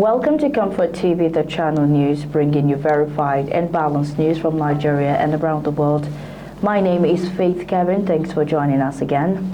Welcome to Comfort TV, the channel news, bringing you verified and balanced news from Nigeria and around the world. My name is Faith Kevin. Thanks for joining us again.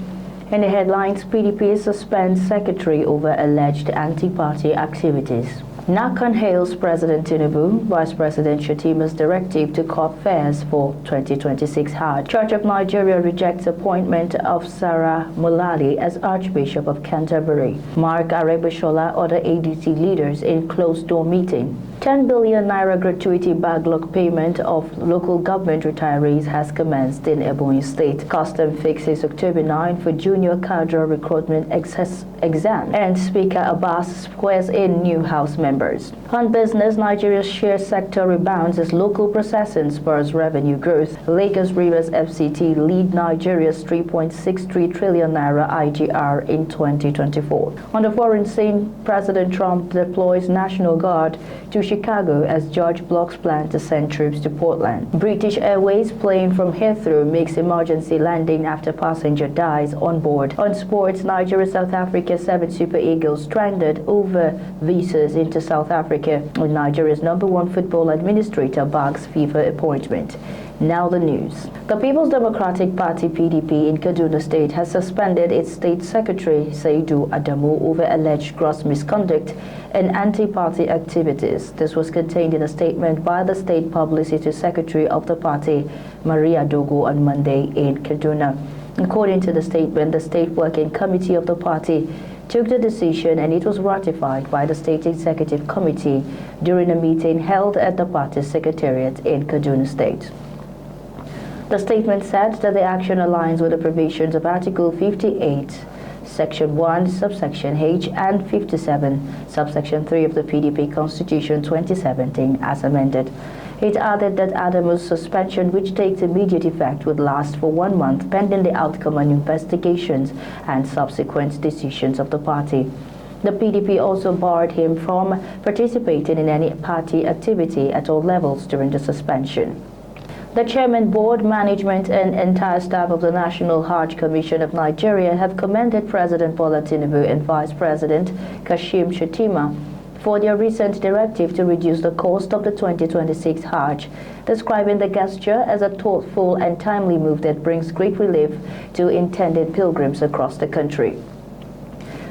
In the headlines, PDP suspends secretary over alleged anti-party activities. NACON hails President Tinubu, Vice President Shetima's directive to cut fares for 2026 Hajj. Church of Nigeria rejects appointment of Sarah Mullaly as Archbishop of Canterbury. Mark Arebishola other ADC leaders in closed-door meeting. 10 billion naira gratuity backlog payment of local government retirees has commenced in Ebonyi State. Custom fixes October 9 for junior cadre recruitment exam. And Speaker Abbas swears in new House members. On business, Nigeria's share sector rebounds as local processing spurs revenue growth. Lagos Rivers FCT lead Nigeria's 3.63 trillion naira IGR in 2024. On the foreign scene, President Trump deploys National Guard to Chicago as George blocks plan to send troops to Portland. British Airways plane from Heathrow makes emergency landing after passenger dies on board. On sports, Nigeria-South Africa 7 Super Eagles stranded over visas into South Africa, with Nigeria's #1 football administrator bags FIFA appointment. Now the news. The People's Democratic Party (PDP) in Kaduna State has suspended its state secretary Saidu Adamu over alleged gross misconduct and anti-party activities. This was contained in a statement by the state publicity secretary of the party, Maria Dogo, on Monday in Kaduna. According to the statement, the state working committee of the party took the decision and it was ratified by the State Executive Committee during a meeting held at the party secretariat in Kaduna State. The statement said that the action aligns with the provisions of Article 58, Section 1, Subsection H, and 57, Subsection 3 of the PDP Constitution 2017 as amended. It added that Adamu's suspension, which takes immediate effect, would last for 1 month pending the outcome on investigations and subsequent decisions of the party. The PDP also barred him from participating in any party activity at all levels during the suspension. The chairman, board, management, and entire staff of the National Hajj Commission of Nigeria have commended President Bola Tinubu and Vice President Kashim Shettima for their recent directive to reduce the cost of the 2026 Hajj, describing the gesture as a thoughtful and timely move that brings great relief to intended pilgrims across the country.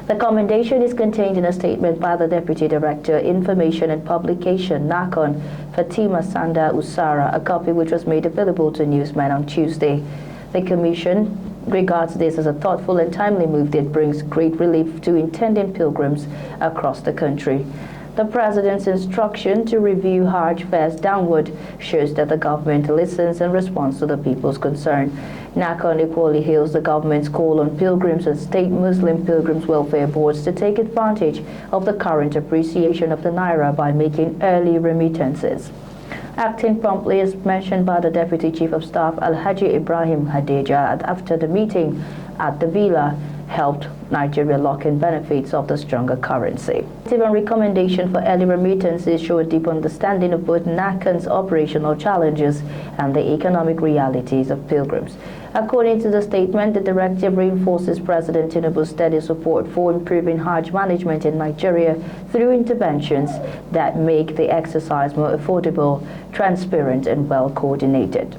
The commendation is contained in a statement by the Deputy Director, Information and Publication, NACON, Fatima Sanda Usara, a copy which was made available to newsmen on Tuesday. The Commission regards this as a thoughtful and timely move that brings great relief to intending pilgrims across the country. The President's instruction to review Hajj fares downward shows that the government listens and responds to the people's concern. NACON equally hails the government's call on pilgrims and state Muslim pilgrims welfare boards to take advantage of the current appreciation of the naira by making early remittances. Acting promptly, as mentioned by the Deputy Chief of Staff Alhaji Ibrahim Hadeja after the meeting at the Villa, helped Nigeria lock in benefits of the stronger currency. Even recommendation for early remittances show a deep understanding of both NACON's operational challenges and the economic realities of pilgrims. According to the statement, the directive reinforces President Tinubu's steady support for improving Hajj management in Nigeria through interventions that make the exercise more affordable, transparent, and well coordinated.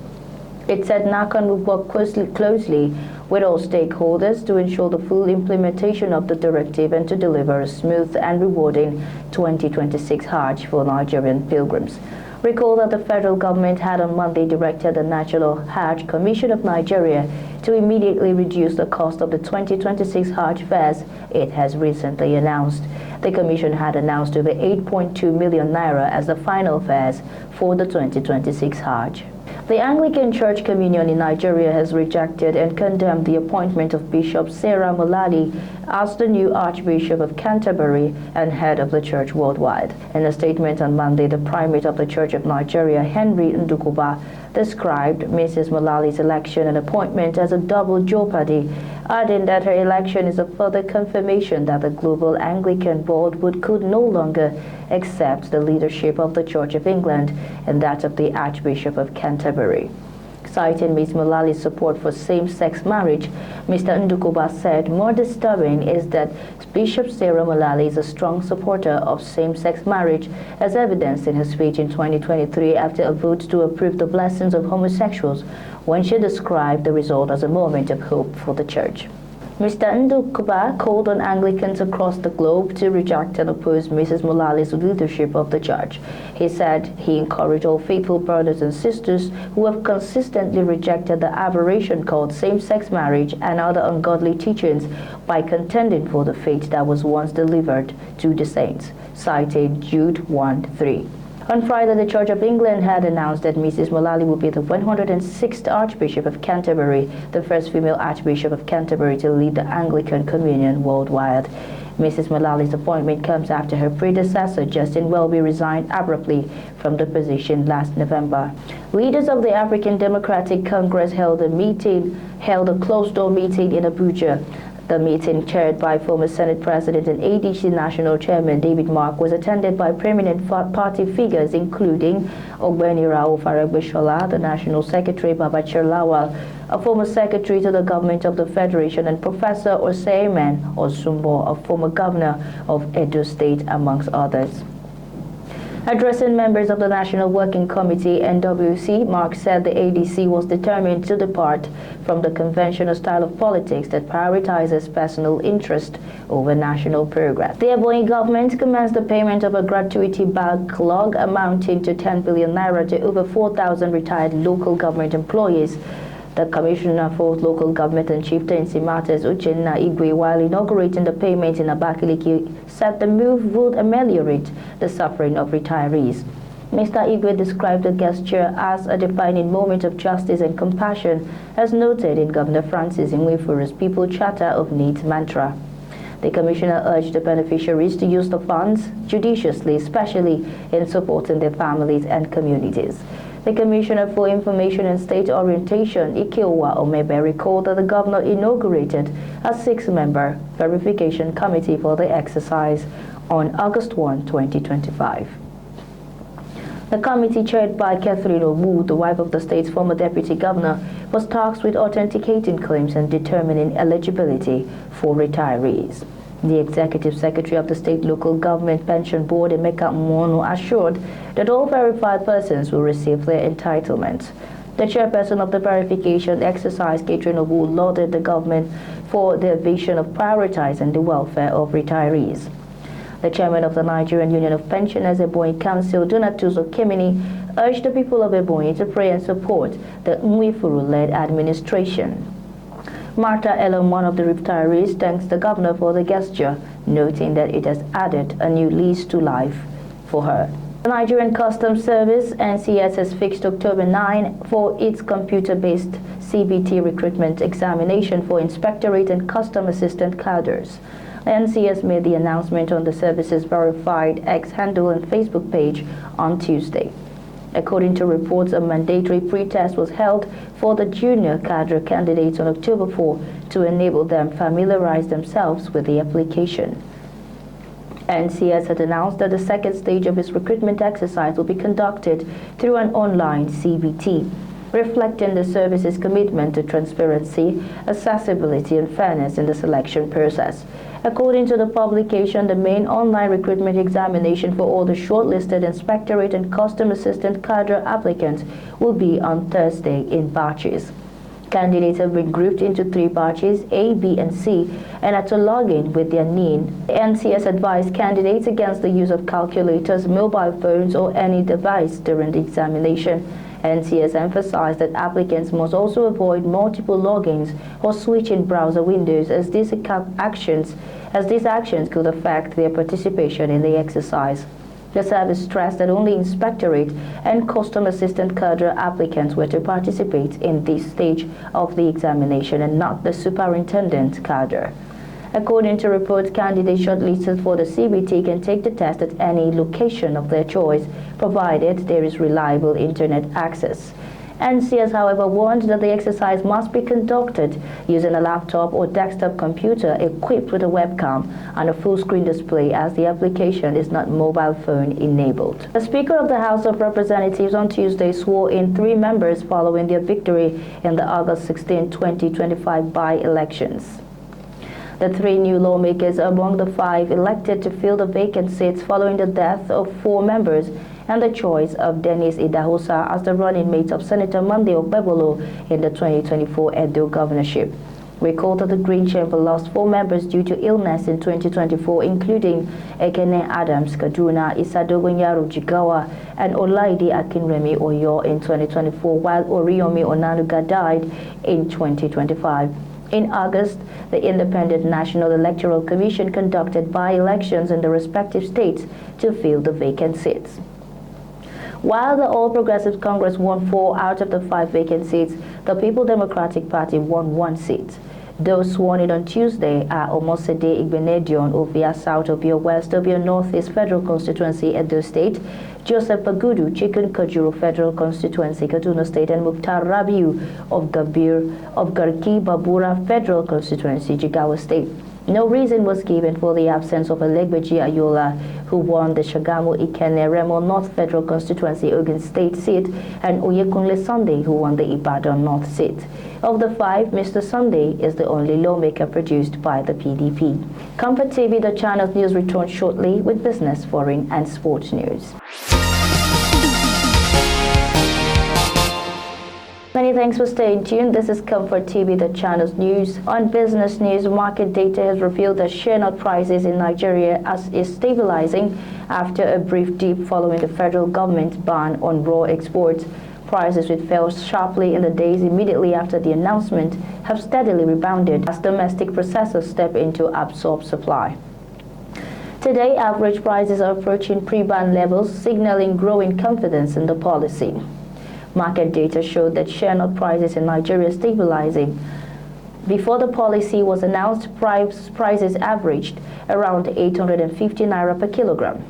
It said NACON will work closely with all stakeholders to ensure the full implementation of the directive and to deliver a smooth and rewarding 2026 Hajj for Nigerian pilgrims. Recall that the federal government had on Monday directed the National Hajj Commission of Nigeria to immediately reduce the cost of the 2026 Hajj fares it has recently announced. The commission had announced over 8.2 million naira as the final fares for the 2026 Hajj. The Anglican Church Communion in Nigeria has rejected and condemned the appointment of Bishop Sarah Mullaly as the new Archbishop of Canterbury and head of the church worldwide. In a statement on Monday, the Primate of the Church of Nigeria, Henry Ndukuba, described Mrs. Mullaly's election and appointment as a double jeopardy, adding that her election is a further confirmation that the global Anglican board could no longer accept the leadership of the Church of England and that of the Archbishop of Canterbury. Citing Ms. Mullaly's support for same-sex marriage, Mr. Ndukuba said more disturbing is that Bishop Sarah Mullaly is a strong supporter of same-sex marriage, as evidenced in her speech in 2023 after a vote to approve the blessings of homosexuals, when she described the result as a moment of hope for the church. Mr. Ndukuba called on Anglicans across the globe to reject and oppose Mrs. Mullaly's leadership of the church. He said he encouraged all faithful brothers and sisters who have consistently rejected the aberration called same-sex marriage and other ungodly teachings by contending for the faith that was once delivered to the saints, citing Jude 1:3. On Friday, the Church of England had announced that Mrs. Mullaly will be the 106th Archbishop of Canterbury, the first female Archbishop of Canterbury to lead the Anglican Communion worldwide. Mrs. Mullaly's appointment comes after her predecessor, Justin Welby, resigned abruptly from the position last November. Leaders of the African Democratic Congress held a closed-door meeting in Abuja. The meeting, chaired by former Senate President and ADC National Chairman David Mark, was attended by prominent party figures including Ogbeni Raouf Aragbeshola, the National Secretary Babachir Lawal, a former Secretary to the Government of the Federation, and Professor Oseiman Osumbo, a former Governor of Edo State, amongst others. Addressing members of the National Working Committee, NWC, Mark said the ADC was determined to depart from the conventional style of politics that prioritizes personal interest over national progress. The Ebonyi government commenced the payment of a gratuity backlog amounting to 10 billion naira to over 4,000 retired local government employees. The Commissioner for Local Government and Chieftaincy Matters, Uchenna Igwe, while inaugurating the payment in Abakaliki, said the move would ameliorate the suffering of retirees. Mr. Igwe described the gesture as a defining moment of justice and compassion, as noted in Governor Francis Nwefuru's People Charter of Needs mantra. The Commissioner urged the beneficiaries to use the funds judiciously, especially in supporting their families and communities. The Commissioner for Information and State Orientation, Ikeowa Omebe, recalled that the Governor inaugurated a 6-member verification committee for the exercise on August 1, 2025. The committee, chaired by Catherine Obu, the wife of the state's former deputy governor, was tasked with authenticating claims and determining eligibility for retirees. The Executive Secretary of the State Local Government Pension Board, Emeka Mwono, assured that all verified persons will receive their entitlements. The chairperson of the verification exercise, Catherine Obu, lauded the government for their vision of prioritizing the welfare of retirees. The chairman of the Nigerian Union of Pensioners, Ebonyi Council, Donatuzo Kimini, urged the people of Ebonyi to pray and support the Nwifuru-led administration. Martha Ellen, one of the retirees, thanks the governor for the gesture, noting that it has added a new lease to life for her. The Nigerian Customs Service, NCS, has fixed October 9 for its computer-based CBT recruitment examination for inspectorate and custom assistant cadres. The NCS made the announcement on the service's verified X handle and Facebook page on Tuesday. According to reports, a mandatory pre-test was held for the junior cadre candidates on October 4 to enable them familiarize themselves with the application. NCS had announced that the second stage of its recruitment exercise will be conducted through an online CBT, reflecting the service's commitment to transparency, accessibility, and fairness in the selection process. According to the publication, the main online recruitment examination for all the shortlisted inspectorate and custom assistant cadre applicants will be on Thursday in batches. Candidates have been grouped into 3 batches, A, B, and C, and are to log in with their NIN. The NCS advised candidates against the use of calculators, mobile phones, or any device during the examination. NCS emphasized that applicants must also avoid multiple logins or switching browser windows, as these actions could affect their participation in the exercise. The service stressed that only inspectorate and custom assistant cadre applicants were to participate in this stage of the examination and not the superintendent cadre. According to reports, candidates shortlisted for the CBT can take the test at any location of their choice, provided there is reliable internet access. NC has, however, warned that the exercise must be conducted using a laptop or desktop computer equipped with a webcam and a full-screen display, as the application is not mobile phone enabled. The Speaker of the House of Representatives on Tuesday swore in 3 members following their victory in the August 16, 2025 by-elections. The 3 new lawmakers are among the 5 elected to fill the vacant seats following the death of 4 members and the choice of Dennis Idahosa as the running mate of Senator Monday Okpebholo in the 2024 Edo governorship. Recall that the Green Chamber lost 4 members due to illness in 2024, including Ekene Adams Kaduna, Isadogonyaru Jigawa, and Olaide Akinremi Oyo in 2024, while Oriyomi Onanuga died in 2025. In August, the Independent National Electoral Commission conducted by-elections in the respective states to fill the vacant seats. While the All Progressives Congress won 4 out of the 5 vacant seats, the People Democratic Party won 1 seat. Those sworn in on Tuesday are Omosede Igbenedion, Ovia South, Obio West, Obio Northeast Federal Constituency, Edo State, Joseph Bagudu, Chicken Kajuru Federal Constituency, Kaduna State, and Mukhtar Rabiu of Garki Babura Federal Constituency, Jigawa State. No reason was given for the absence of Alegbeji Ayola, who won the Shagamu Ikene Remo North Federal Constituency, Ogun State seat, and Oyekunle Sunday, who won the Ibadan North seat. Of the 5, Mr. Sunday is the only lawmaker produced by the PDP. Comfort TV, the channel's news, returns shortly with business, foreign, and sports news. Many thanks for staying tuned. This is Comfort TV, the channel's news. On business news, market data has revealed that share nut prices in Nigeria is stabilizing after a brief dip following the federal government's ban on raw exports. Prices, which fell sharply in the days immediately after the announcement, have steadily rebounded as domestic processors step in to absorb supply. Today, average prices are approaching pre-ban levels, signaling growing confidence in the policy. Market data showed that share nut prices in Nigeria are stabilizing. Before the policy was announced, prices averaged around 850 naira per kilogram.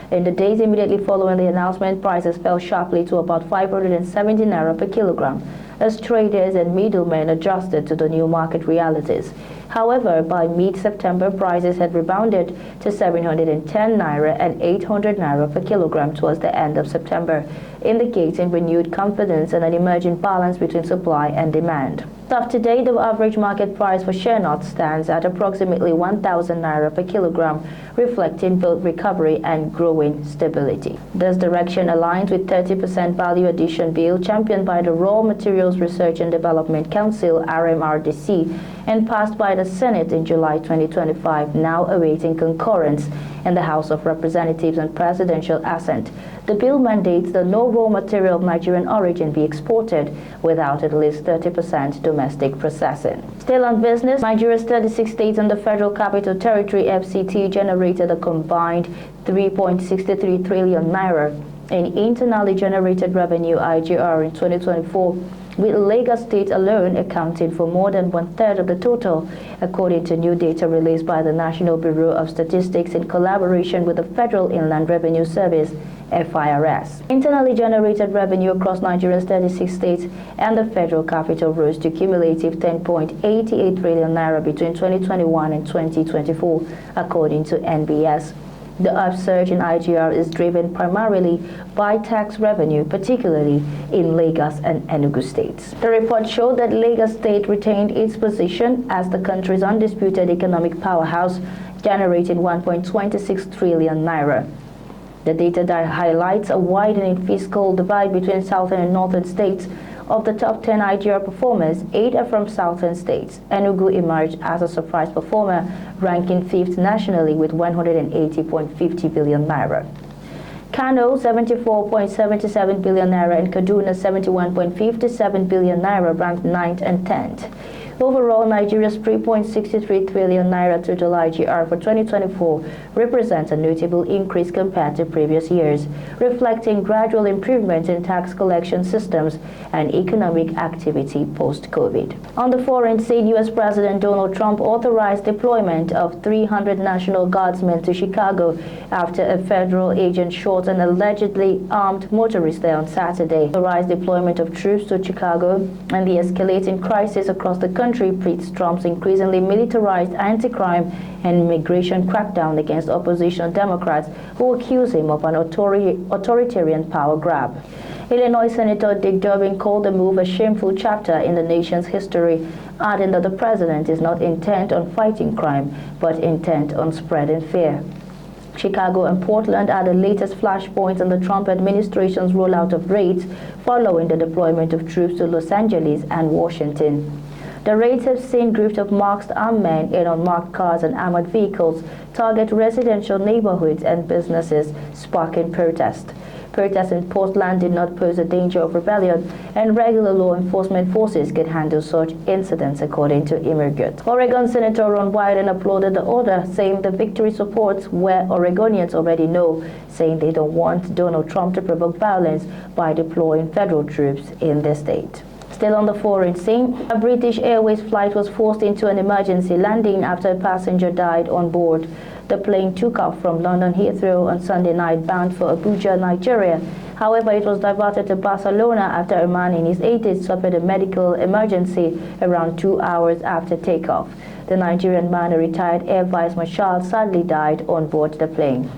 In the days immediately following the announcement, prices fell sharply to about 570 naira per kilogram as traders and middlemen adjusted to the new market realities. However, by mid-September, prices had rebounded to 710 naira and 800 naira per kilogram towards the end of September, indicating renewed confidence and an emerging balance between supply and demand. As of today, the average market price for share nuts stands at approximately 1,000 naira per kilogram, reflecting both recovery and growing stability. This direction aligns with 30% value addition bill championed by the Raw Materials Research and Development Council (RMRDC) and passed by the Senate in July 2025, now awaiting concurrence in the House of Representatives and presidential assent. The bill mandates that no raw material of Nigerian origin be exported without at least 30% domestic processing. Still on business, Nigeria's 36 states and the Federal Capital Territory (FCT) generated a combined 3.63 trillion naira in internally generated revenue (IGR) in 2024, with Lagos State alone accounting for more than 1/3 of the total, according to new data released by the National Bureau of Statistics in collaboration with the Federal Inland Revenue Service (FIRS). Internally generated revenue across Nigeria's 36 states and the Federal Capital rose to cumulative 10.88 trillion naira between 2021 and 2024, according to NBS. The upsurge in IGR is driven primarily by tax revenue, particularly in Lagos and Enugu states. The report showed that Lagos State retained its position as the country's undisputed economic powerhouse, generating 1.26 trillion naira. The data highlights a widening fiscal divide between southern and northern states. Of the top 10 IGR performers, 8 are from southern states. Enugu emerged as a surprise performer, ranking 5th nationally with 180.50 billion naira. Kano, 74.77 billion naira, and Kaduna, 71.57 billion naira, ranked 9th and 10th. Overall, Nigeria's 3.63 trillion naira total IGR for 2024 represents a notable increase compared to previous years, reflecting gradual improvement in tax collection systems and economic activity post-COVID. On the foreign scene, U.S. President Donald Trump authorized deployment of 300 National Guardsmen to Chicago after a federal agent shot an allegedly armed motorist there on Saturday. Authorized deployment of troops to Chicago and the escalating crisis across the country pleads Trump's increasingly militarized anti-crime and immigration crackdown against opposition Democrats who accuse him of an authoritarian power grab. Illinois Senator Dick Durbin called the move a shameful chapter in the nation's history, adding that the president is not intent on fighting crime, but intent on spreading fear. Chicago and Portland are the latest flashpoints in the Trump administration's rollout of raids following the deployment of troops to Los Angeles and Washington. The raids have seen groups of masked armed men in unmarked cars and armored vehicles target residential neighborhoods and businesses, sparking protest. Protests in Portland did not pose a danger of rebellion, and regular law enforcement forces could handle such incidents, according to immigrants. Oregon Senator Ron Wyden applauded the order, saying the victory supports where Oregonians already know, saying they don't want Donald Trump to provoke violence by deploying federal troops in the state. Still on the foreign scene, a British Airways flight was forced into an emergency landing after a passenger died on board. The plane took off from London Heathrow on Sunday night bound for Abuja, Nigeria. However, it was diverted to Barcelona after a man in his 80s suffered a medical emergency around 2 hours after takeoff. The Nigerian man, a retired Air Vice Marshal, sadly died on board the plane.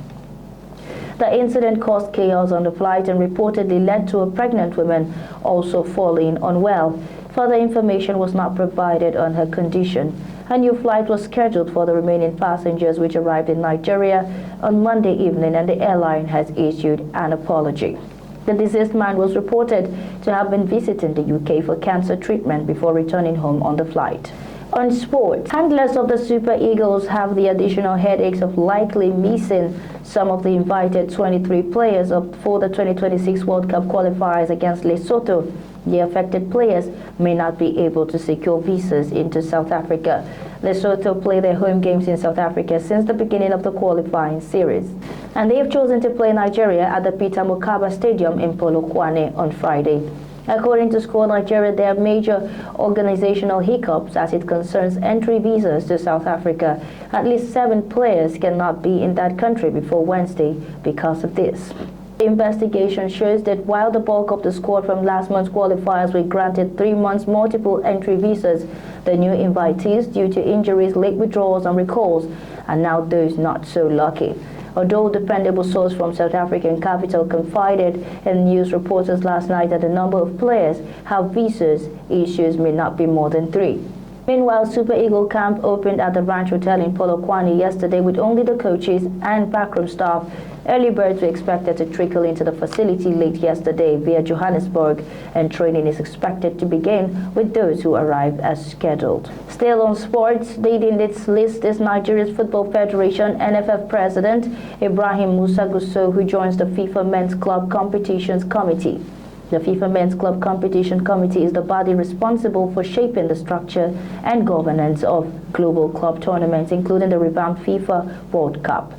The incident caused chaos on the flight and reportedly led to a pregnant woman also falling unwell. Further information was not provided on her condition. A new flight was scheduled for the remaining passengers, which arrived in Nigeria on Monday evening, and the airline has issued an apology. The deceased man was reported to have been visiting the UK for cancer treatment before returning home on the flight. On sports, handlers of the Super Eagles have the additional headaches of likely missing some of the invited 23 players for the 2026 World Cup qualifiers against Lesotho. The affected players may not be able to secure visas into South Africa. Lesotho play their home games in South Africa since the beginning of the qualifying series, and they have chosen to play Nigeria at the Peter Mokaba Stadium in Polokwane on Friday. According to Score Nigeria, there are major organizational hiccups as it concerns entry visas to South Africa. At least 7 players cannot be in that country before Wednesday because of this. The investigation shows that while the bulk of the squad from last month's qualifiers were granted 3 months multiple entry visas, the new invitees, due to injuries, late withdrawals and recalls, are now those not so lucky. Although a dependable source from South African capital confided in news reporters last night that the number of players have visas issues may not be more than 3. Meanwhile, Super Eagle camp opened at the Ranch Hotel in Polokwane yesterday with only the coaches and backroom staff. Early birds were expected to trickle into the facility late yesterday via Johannesburg, and training is expected to begin with those who arrived as scheduled. Still on sports, leading its list is Nigeria's Football Federation NFF President Ibrahim Musa Gusau, who joins the FIFA Men's Club Competitions Committee. The FIFA Men's Club Competition Committee is the body responsible for shaping the structure and governance of global club tournaments, including the revamped FIFA World Cup.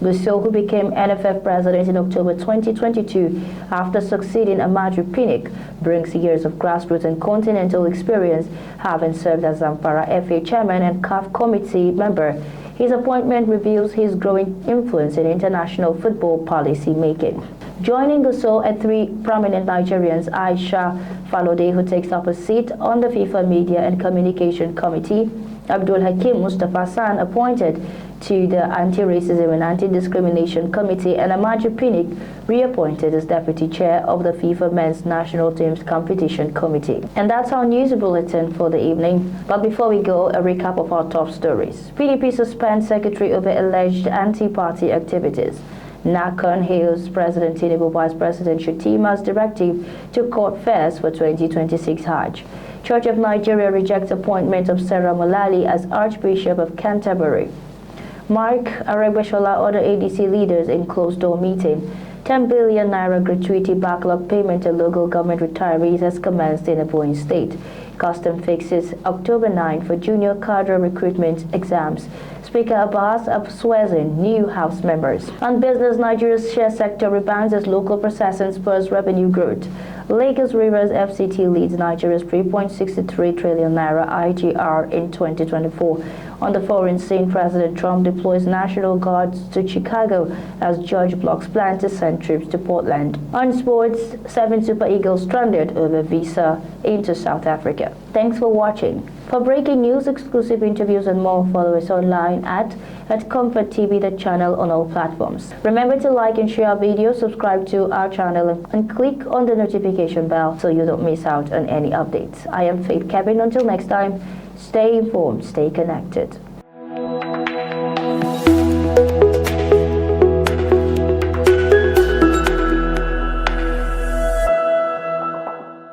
Gusau, who became NFF president in October 2022 after succeeding Amadou Pinnick, brings years of grassroots and continental experience, having served as Zamfara FA chairman and CAF committee member. His appointment reveals his growing influence in international football policy making. Joining Gusau are 3 prominent Nigerians: Aisha Falode, who takes up a seat on the FIFA Media and Communication Committee; Abdul Hakim Mustafa San, appointed to the Anti-Racism and Anti-Discrimination Committee; and Amadou Pinnick, reappointed as Deputy Chair of the FIFA Men's National Teams Competition Committee. And that's our news bulletin for the evening. But before we go, a recap of our top stories. PDP suspends secretary over alleged anti-party activities. NACON hails President Tinubu Vice President Shutima's directive to court fares for 2026 Hajj. Church of Nigeria rejects appointment of Sarah Mullaly as Archbishop of Canterbury. Mark Aregbesola ordered ADC leaders in closed-door meeting. 10 billion naira gratuity backlog payment to local government retirees has commenced in Ebonyi State. Custom fixes October 9 for junior cadre recruitment exams. Speaker Abbas swears in new House members. On business, Nigeria's share sector rebounds as local processing spurs revenue growth. Lagos Rivers FCT leads Nigeria's 3.63 trillion naira IGR in 2024. On the foreign scene, President Trump deploys National Guards to Chicago as judge blocks plan to send troops to Portland. On sports, 7 Super Eagles stranded over visa into South Africa. Thanks for watching. For breaking news, exclusive interviews and more, follow us online at ComfortTV.channel on all platforms. Remember to like and share our video, subscribe to our channel and click on the notification bell so you don't miss out on any updates. I am Faith Kevin. Until next time, stay informed, stay connected.